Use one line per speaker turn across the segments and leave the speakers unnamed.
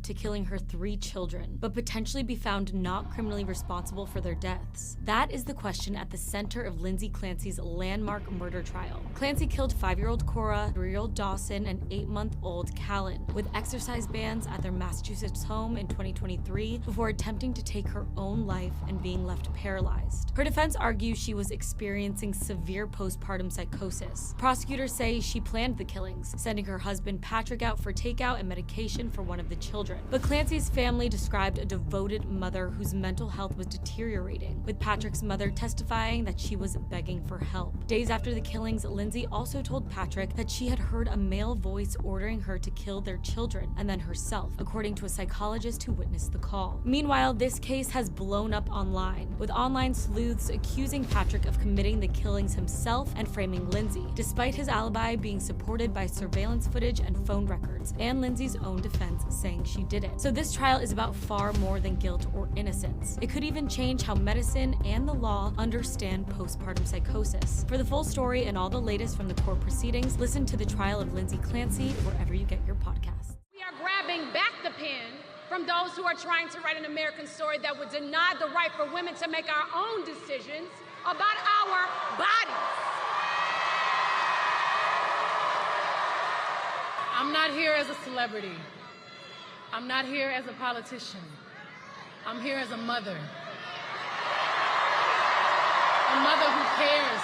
to killing her 3 children, but potentially be found not criminally responsible for their deaths? That is the question at the center of Lindsay Clancy's landmark murder trial. Clancy killed 5-year-old Cora, 3-year-old Dawson, and 8-month-old Callan with exercise bands at their Massachusetts home in 2023 before attempting to take her own life and being left paralyzed. Her defense argues she was experiencing severe postpartum psychosis. Prosecutors say she planned the killings, sending her husband Patrick out for takeout and medication for one of the children. But Clancy's family described a devoted mother whose mental health was deteriorating, with Patrick's mother testifying that she was begging for help. Days after the killings, Lindsay also told Patrick that she had heard a male voice ordering her to kill their children and then herself, according to a psychologist who witnessed the call. Meanwhile, this case has blown up online, with online sleuths accusing Patrick of committing the killings himself and framing Lindsay, despite his alibi being supported by surveillance footage and phone records, and Lindsay's own defense saying she did it. So this trial is about far more than guilt or innocence. It could even change how medicine and the law understand postpartum psychosis. For the full story and all the latest from the court proceedings, listen to the trial of Lindsay Clancy wherever you get your podcasts.
We are grabbing back the pen from those who are trying to write an American story that would deny the right for women to make our own decisions about our bodies. I'm not here as a celebrity. I'm not here as a politician. I'm here as a mother. A mother who cares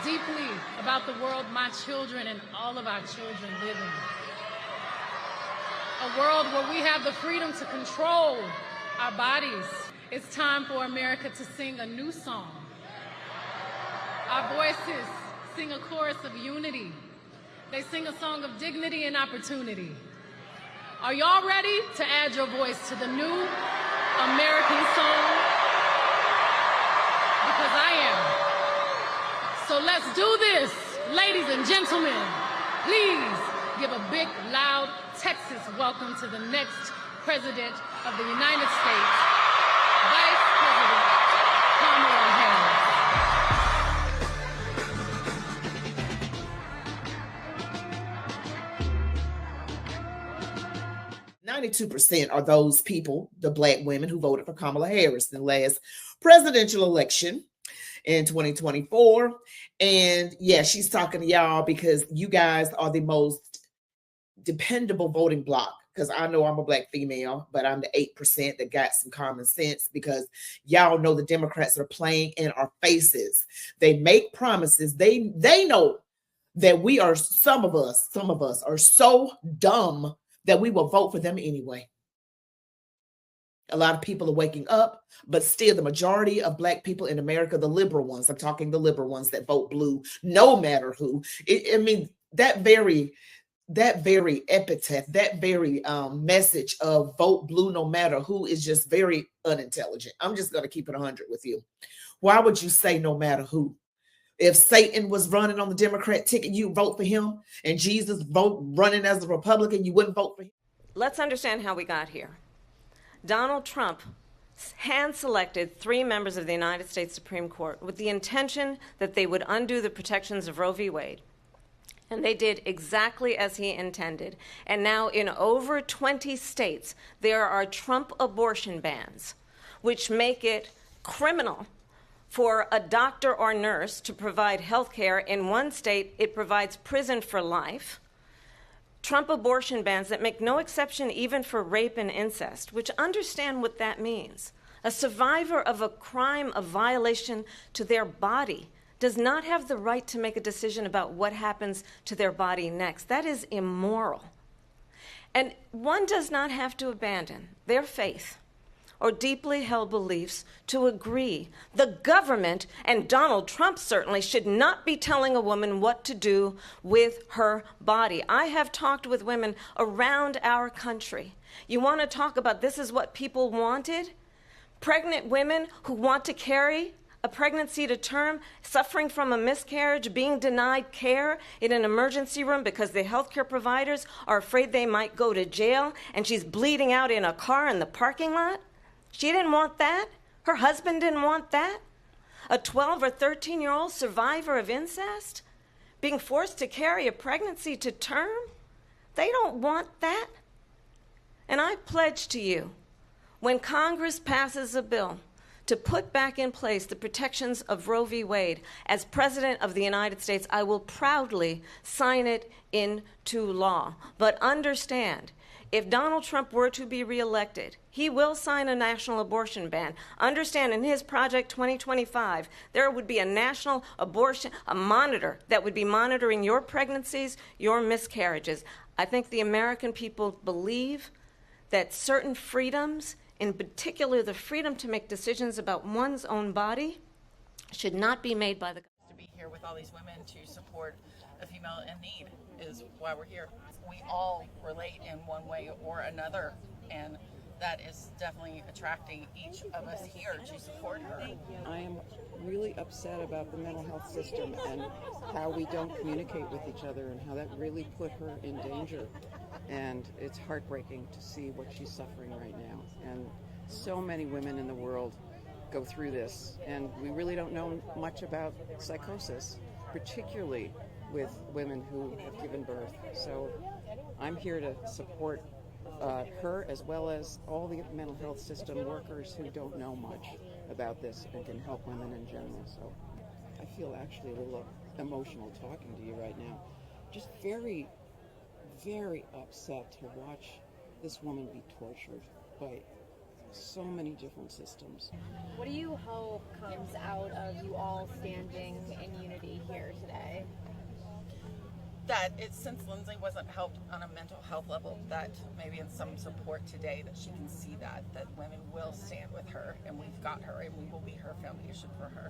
deeply about the world my children and all of our children live in. A world where we have the freedom to control our bodies. It's time for America to sing a new song. Our voices sing a chorus of unity. They sing a song of dignity and opportunity. Are y'all ready to add your voice to the new American song? Because I am. So let's do this, ladies and gentlemen. Please give a big, loud Texas welcome to the next President of the United States, Vice President Kamala Harris.
92% are those people, the Black women who voted for Kamala Harris in the last presidential election in 2024. And yeah, she's talking to y'all because you guys are the most dependable voting bloc. Because I know I'm a Black female, but I'm the 8% that got some common sense, because y'all know the Democrats are playing in our faces. They make promises. They know that we are, some of us are so dumb that we will vote for them anyway. A lot of people are waking up, but still the majority of Black people in America, the liberal ones, I'm talking the liberal ones that vote blue, no matter who. That very epithet, that very message of vote blue no matter who is just very unintelligent. I'm just going to keep it 100 with you. Why would you say no matter who? If Satan was running on the Democrat ticket, you vote for him, and Jesus running as a Republican, you wouldn't vote for him?
Let's understand how we got here. Donald Trump hand-selected 3 members of the United States Supreme Court with the intention that they would undo the protections of Roe v. Wade. And they did exactly as he intended. And now in over 20 states, there are Trump abortion bans, which make it criminal for a doctor or nurse to provide health care. In one state, it provides prison for life. Trump abortion bans that make no exception even for rape and incest, which understand what that means. A survivor of a crime of violation to their body does not have the right to make a decision about what happens to their body next. That is immoral. And one does not have to abandon their faith or deeply held beliefs to agree. The government, and Donald Trump certainly, should not be telling a woman what to do with her body. I have talked with women around our country. You want to talk about this is what people wanted? Pregnant women who want to carry a pregnancy to term, suffering from a miscarriage, being denied care in an emergency room because the healthcare providers are afraid they might go to jail, and she's bleeding out in a car in the parking lot. She didn't want that. Her husband didn't want that. A 12 or 13-year-old survivor of incest being forced to carry a pregnancy to term, they don't want that. And I pledge to you, when Congress passes a bill to put back in place the protections of Roe v. Wade, as President of the United States, I will proudly sign it into law. But understand, if Donald Trump were to be reelected, he will sign a national abortion ban. Understand, in his Project 2025, there would be a national abortion, a monitor that would be monitoring your pregnancies, your miscarriages. I think the American people believe that certain freedoms, in particular the freedom to make decisions about one's own body, should not be made by the government.
To be here with all these women to support a female in need is why we're here. We all relate in one way or another, and that is definitely attracting each of us here to support her.
I am really upset about the mental health system and how we don't communicate with each other and how that really put her in danger. And it's heartbreaking to see what she's suffering right now. And so many women in the world go through this, and we really don't know much about psychosis, particularly with women who have given birth. So I'm here to support her, as well as all the mental health system workers who don't know much about this and can help women in general. So I feel actually a little emotional talking to you right now. Just very, very upset to watch this woman be tortured by so many different systems.
What do you hope comes out of you all standing in unity here today?
That since Lindsay wasn't helped on a mental health level, that maybe in some support today, that she can see that women will stand with her, and we've got her, and we will be her foundation for her.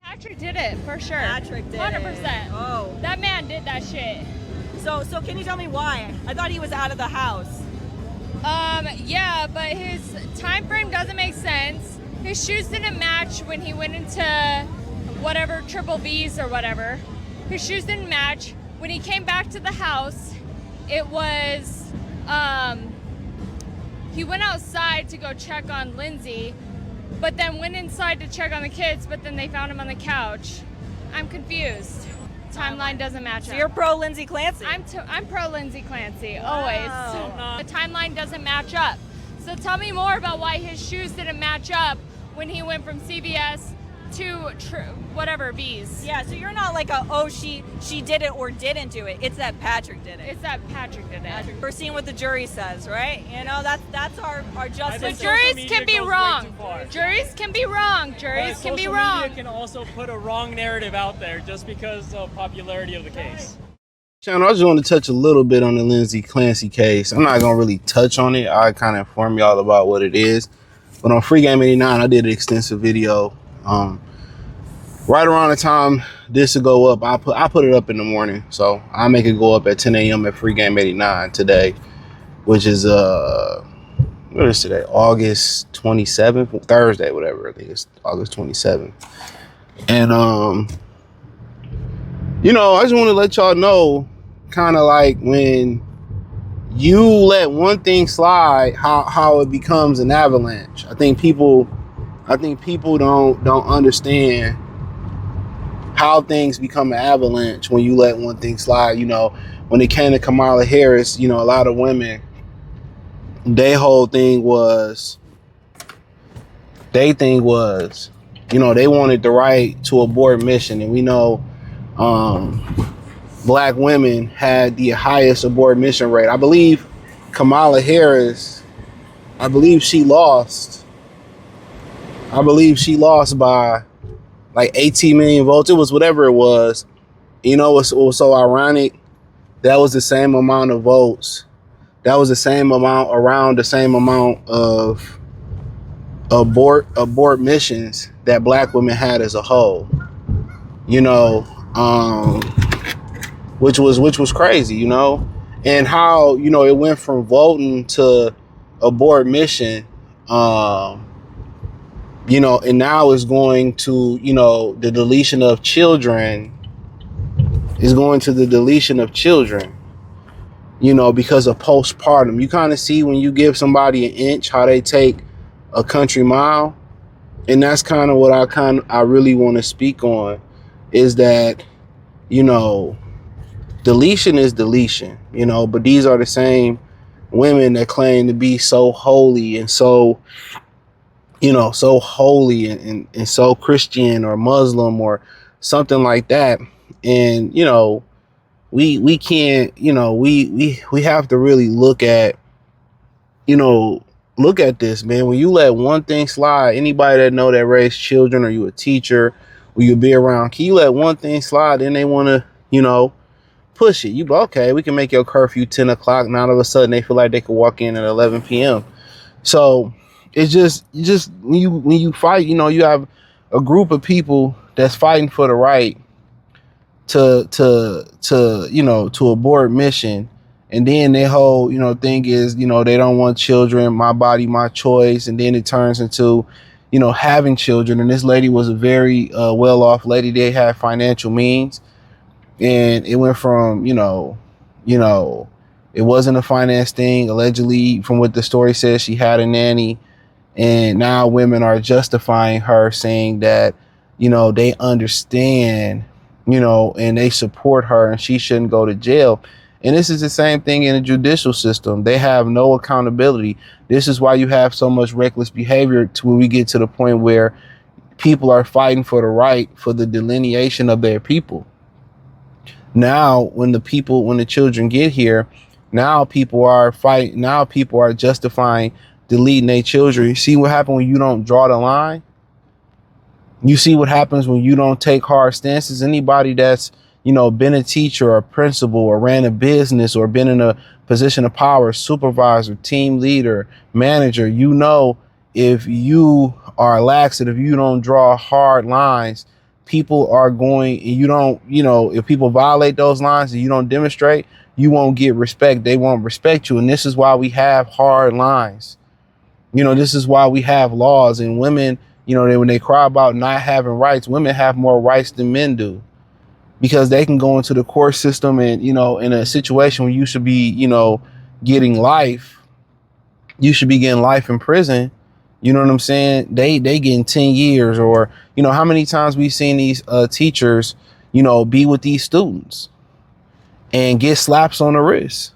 Patrick did it, for sure.
Patrick did
100%.
Oh.
That man did that shit.
So can you tell me why? I thought he was out of the house.
Yeah, but his time frame doesn't make sense. His shoes didn't match when he went into whatever, triple V's or whatever. His shoes didn't match. When he came back to the house, it was, he went outside to go check on Lindsay, but then went inside to check on the kids, but then they found him on the couch. I'm confused. Timeline doesn't match up.
So you're pro Lindsay Clancy?
I'm pro Lindsay Clancy,
Wow.
always. The timeline doesn't match up. So tell me more about why his shoes didn't match up when he went from CVS to whatever V's.
Yeah, so you're not like she did it or didn't do it. It's that Patrick did it.
It's that Patrick did it.
We're seeing what the jury says, right? You know, that's our justice.
But juries can be wrong. Juries can be wrong. Juries can be wrong.
Social media can also put a wrong narrative out there just because of popularity of the case.
Channel, I just want to touch a little bit on the Lindsay Clancy case. I'm not going to really touch on it. I kind of inform y'all about what it is. But on Free Game 89, I did an extensive video. Right around the time this will go up, I put it up in the morning. So I'll make it go up at 10 a.m. at Free Game 89 today, which is, what is today? August 27th, Thursday, whatever. I think it's August 27th. And, you know, I just want to let y'all know, kind of like when you let one thing slide, how it becomes an avalanche. I think people don't understand how things become an avalanche when you let one thing slide. You know, when it came to Kamala Harris, you know, a lot of women, their whole thing was, you know, they wanted the right to abort mission. And we know black women had the highest abort mission rate. I believe Kamala Harris, she lost by like 18 million votes. It was whatever it was. You know, it was so ironic. That was the same amount of votes. That was around the same amount of abort missions that black women had as a whole. You know, which was crazy, you know, and how, you know, it went from voting to abort mission, you know, and now it's going to, you know, the deletion of children is going to the deletion of children, you know, because of postpartum. You kind of see when you give somebody an inch, how they take a country mile. And that's kind of what I really want to speak on, is that, you know, deletion is deletion, you know, but these are the same women that claim to be so holy and so, so holy and so Christian or Muslim or something like that. And, we can't, we have to really look at this, man. When you let one thing slide, anybody that know that raised children, or you a teacher, or you be around, can you let one thing slide? Then they want to, push it. You be, okay, we can make your curfew 10 o'clock. Now all of a sudden they feel like they could walk in at 11 p.m. So it's just when you fight, you have a group of people that's fighting for the right to abort mission. And then their whole, thing is, they don't want children, my body, my choice. And then it turns into, having children. And this lady was a very well-off lady. They had financial means. And it went from, it wasn't a finance thing. Allegedly, from what the story says, she had a nanny. And now women are justifying her, saying that, they understand, and they support her and she shouldn't go to jail. And this is the same thing in the judicial system. They have no accountability. This is why you have so much reckless behavior to when we get to the point where people are fighting for the right, for the delineation of their people. Now, when the children get here, now people are fighting. Now people are justifying deleting their children. You see what happens when you don't draw the line? You see what happens when you don't take hard stances? Anybody that's, been a teacher or a principal or ran a business or been in a position of power, supervisor, team leader, manager, if you are laxative, if you don't draw hard lines, people are going, and you don't, if people violate those lines and you don't demonstrate, you won't get respect. They won't respect you. And this is why we have hard lines. This is why we have laws. And women, when they cry about not having rights, women have more rights than men do, because they can go into the court system and, in a situation where you should be, getting life, you should be getting life in prison. You know what I'm saying? They getting 10 years, or, how many times we've seen these teachers, be with these students and get slaps on the wrist.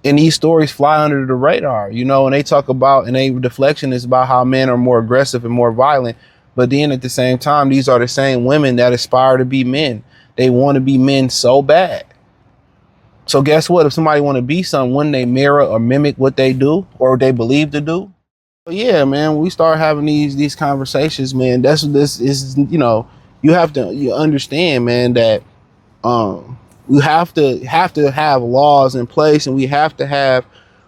And these stories fly under the radar, and they talk about, and they deflection is about how men are more aggressive and more violent. But then at the same time, these are the same women that aspire to be men. They want to be men so bad. So guess what? If somebody want to be something, wouldn't they mirror or mimic what they do or they believe to do? But yeah, man, we start having these conversations, man. That's what this is. You have to understand, man, that we have to have laws in place, and we have to have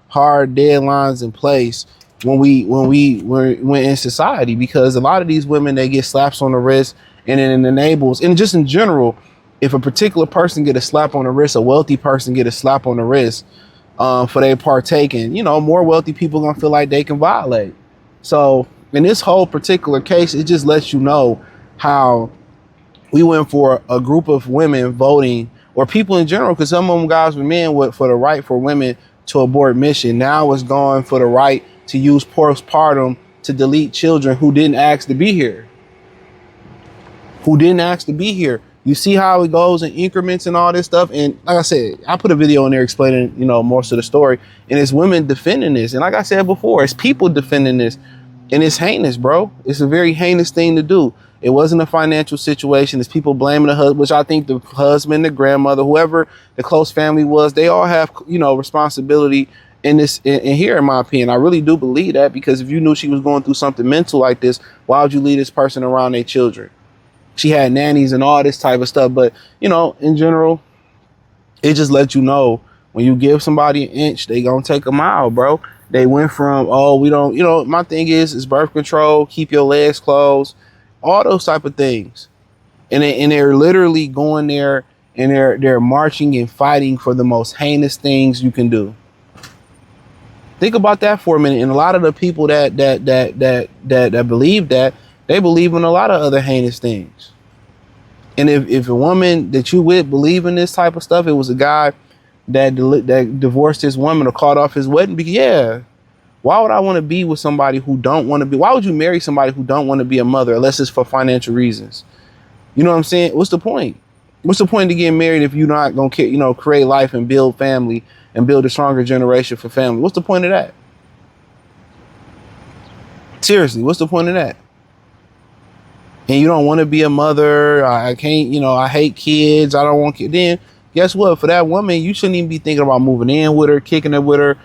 hard deadlines in place when we're in society, because a lot of these women, they get slaps on the wrist, and it enables, and just in general, if a particular person get a slap on the wrist, a wealthy person get a slap on the wrist for their partaking, more wealthy people gonna feel like they can violate. So in this whole particular case, it just lets you know how we went for a group of women voting, or people in general, because some of them guys were men, for the right for women to abort mission. Now it's going for the right to use postpartum to delete children who didn't ask to be here. You see how it goes in increments and all this stuff. And like I said, I put a video in there explaining, most of the story. And it's women defending this. And like I said before, it's people defending this. And it's heinous, bro. It's a very heinous thing to do. It wasn't a financial situation. It's people blaming the husband, which I think the husband, the grandmother, whoever the close family was, they all have, responsibility in this. And here, in my opinion, I really do believe that, because if you knew she was going through something mental like this, why would you leave this person around their children? She had nannies and all this type of stuff. But, in general, it just lets you know, when you give somebody an inch, they gonna take a mile, bro. They went from, we don't, my thing is birth control, keep your legs closed, all those type of things. And they're literally going there, and they're marching and fighting for the most heinous things you can do. Think about that for a minute. And a lot of the people that believe that, they believe in a lot of other heinous things. And if a woman that you with believe in this type of stuff, it was a guy that divorced his woman or called off his wedding. Because why would I want to be with somebody who don't want to be? Why would you marry somebody who don't want to be a mother unless it's for financial reasons? You know what I'm saying? What's the point? What's the point of getting married if you're not gonna, create life and build family and build a stronger generation for family. What's the point of that? Seriously, what's the point of that? And you don't want to be a mother. I can't, I hate kids. I don't want kids. Then guess what? For that woman, you shouldn't even be thinking about moving in with her, kicking it with her,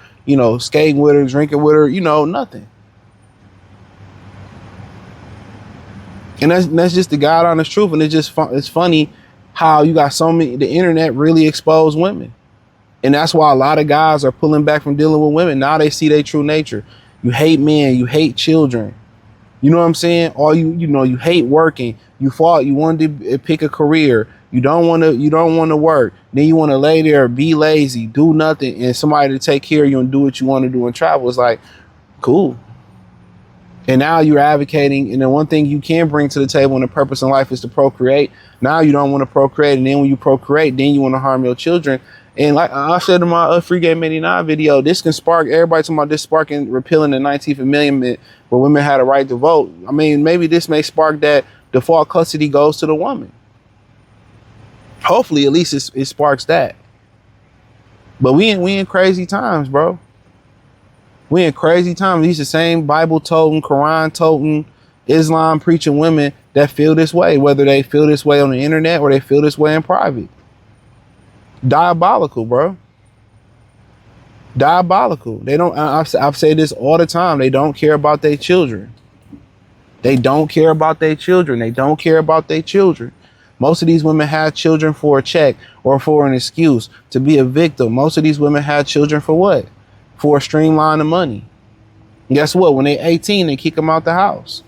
skating with her, drinking with her, nothing. And that's just the God honest truth. And it's funny how you got the internet really exposed women. And that's why a lot of guys are pulling back from dealing with women. Now they see their true nature. You hate men, you hate children. You know what I'm saying? Or you hate working. You wanted to pick a career. You don't want to work. Then you want to lay there, be lazy, do nothing, and somebody to take care of you and do what you want to do and travel. It's like, cool. And now you're advocating, and the one thing you can bring to the table and the purpose in life is to procreate. Now you don't want to procreate, and then when you procreate, then you want to harm your children. And like I said in my Free Game 89 video, this can spark, everybody talking about this sparking repealing the 19th Amendment where women had a right to vote. I mean, maybe this may spark that default custody goes to the woman. Hopefully, at least it sparks that. But we in crazy times, bro. We in crazy times. These the same Bible toting, Quran toting, Islam preaching women that feel this way, whether they feel this way on the internet or they feel this way in private. Diabolical, bro. Diabolical. They don't. I've said this all the time. They don't care about their children. They don't care about their children. They don't care about their children. Most of these women have children for a check or for an excuse to be a victim. Most of these women have children for what? For a streamline of money. And guess what? When they're 18, they kick them out the house.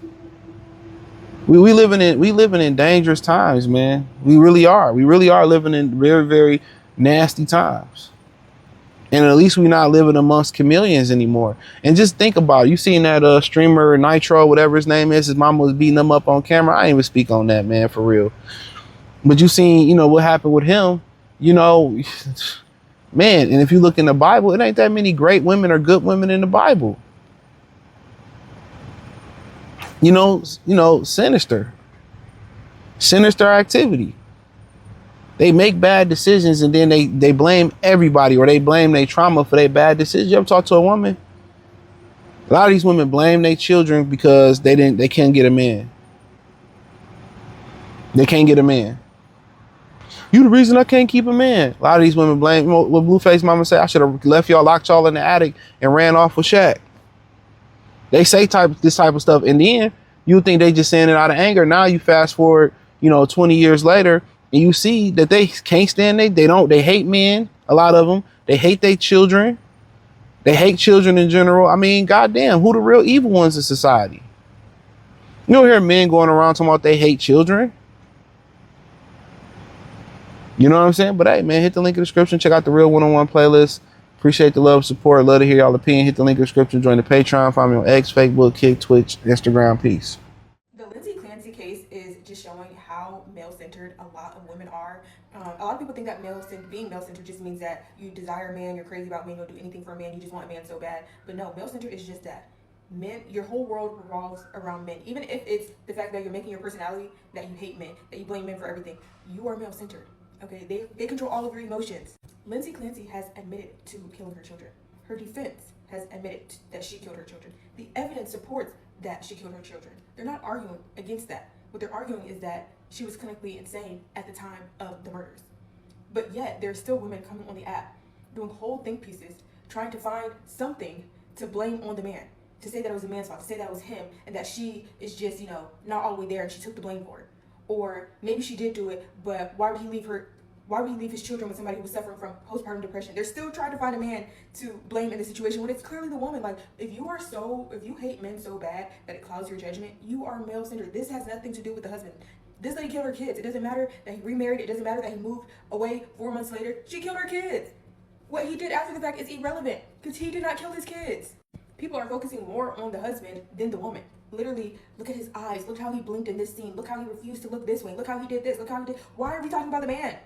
We living in dangerous times, man. We really are. We really are living in very, very nasty times. And at least we're not living amongst chameleons anymore. And just think about it. You seen that streamer Nitro, whatever his name is, his mama was beating him up on camera. I ain't even speak on that, man, for real. But you seen, what happened with him, man. And if you look in the Bible, it ain't that many great women or good women in the Bible. Sinister activity. They make bad decisions and then they blame everybody or they blame their trauma for their bad decisions. You ever talk to a woman? A lot of these women blame their children because they can't get a man. They can't get a man. You the reason I can't keep a man. A lot of these women blame, what Blueface mama say, I should have left y'all, locked y'all in the attic and ran off with Shaq. They say this type of stuff. And then you think they just saying it out of anger. Now you fast forward, 20 years later, and you see that they can't stand they hate men, a lot of them. They hate their children. They hate children in general. I mean, goddamn, who the real evil ones in society? You don't hear men going around talking about they hate children. You know what I'm saying? But hey, man, hit the link in the description. Check out the Real One-on-One playlist. Appreciate the love, support. Love to hear y'all opinion. Hit the link in the description. Join the Patreon. Find me on X, Facebook, Kick, Twitch, Instagram. Peace.
The Lindsay Clancy case is just showing how male-centered a lot of women are. A lot of people think that being male-centered just means that you desire a man, you're crazy about men, you'll do anything for a man, you just want a man so bad. But no, male-centered is just that. Men, your whole world revolves around men. Even if it's the fact that you're making your personality that you hate men, that you blame men for everything, you are male-centered. Okay, they control all of your emotions. Lindsay Clancy has admitted to killing her children. Her defense has admitted that she killed her children. The evidence supports that she killed her children. They're not arguing against that. What they're arguing is that she was clinically insane at the time of the murders. But yet, there's still women coming on the app doing whole think pieces, trying to find something to blame on the man, to say that it was a man's fault, to say that it was him, and that she is just, not all the way there and she took the blame for it. Or maybe she did do it, but why would he leave his children with somebody who was suffering from postpartum depression? They're still trying to find a man to blame in the situation when it's clearly the woman. Like, if you hate men so bad that it clouds your judgment, you are male-centered. This has nothing to do with the husband. This lady killed her kids. It doesn't matter that he remarried. It doesn't matter that he moved away 4 months later. She killed her kids. What he did after the fact is irrelevant because he did not kill his kids. People are focusing more on the husband than the woman. Literally, look at his eyes. Look how he blinked in this scene. Look how he refused to look this way. Look how he did this. Look how he did. Why are we talking about the man?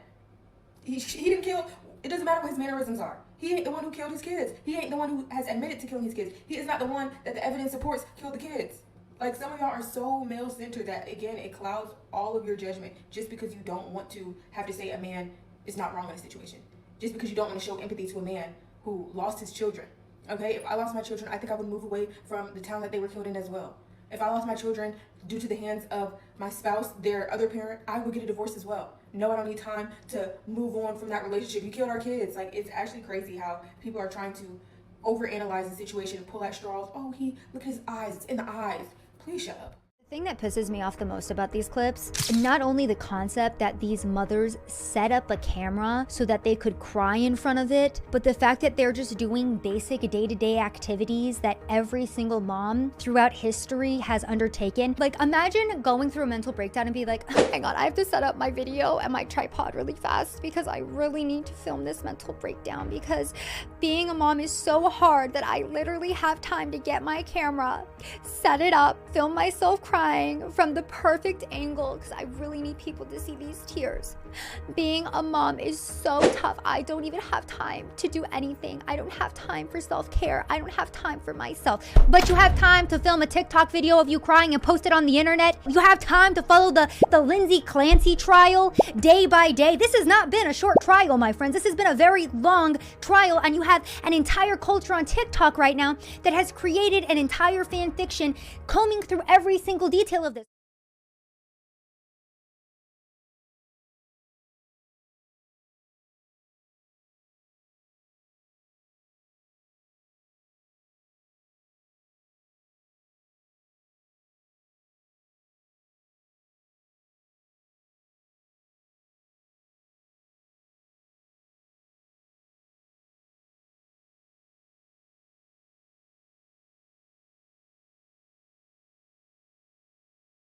He didn't kill. It doesn't matter what his mannerisms are. He ain't the one who killed his kids. He ain't the one who has admitted to killing his kids. He is not the one that the evidence supports killed the kids. Like, some of y'all are so male-centered that, again, it clouds all of your judgment just because you don't want to have to say a man is not wrong in a situation. Just because you don't want to show empathy to a man who lost his children. Okay, if I lost my children, I think I would move away from the town that they were killed in as well. If I lost my children due to the hands of my spouse, their other parent, I would get a divorce as well. No, I don't need time to move on from that relationship. You killed our kids. Like, it's actually crazy how people are trying to overanalyze the situation and pull at straws. Oh, look at his eyes. It's in the eyes. Please shut up.
The thing that pisses me off the most about these clips, not only the concept that these mothers set up a camera so that they could cry in front of it, but the fact that they're just doing basic day-to-day activities that every single mom throughout history has undertaken. Like, imagine going through a mental breakdown and be like, oh my god, I have to set up my video and my tripod really fast because I really need to film this mental breakdown, because being a mom is so hard that I literally have time to get my camera, set it up, film myself crying from the perfect angle because I really need people to see these tears. Being a mom is so tough. I don't even have time to do anything. I don't have time for self-care. I don't have time for myself. But you have time to film a TikTok video of you crying and post it on the internet. You have time to follow the Lindsay Clancy trial day by day. This has not been a short trial, my friends. This has been a very long trial, and you have an entire culture on TikTok right now that has created an entire fan fiction combing through every single detail of this.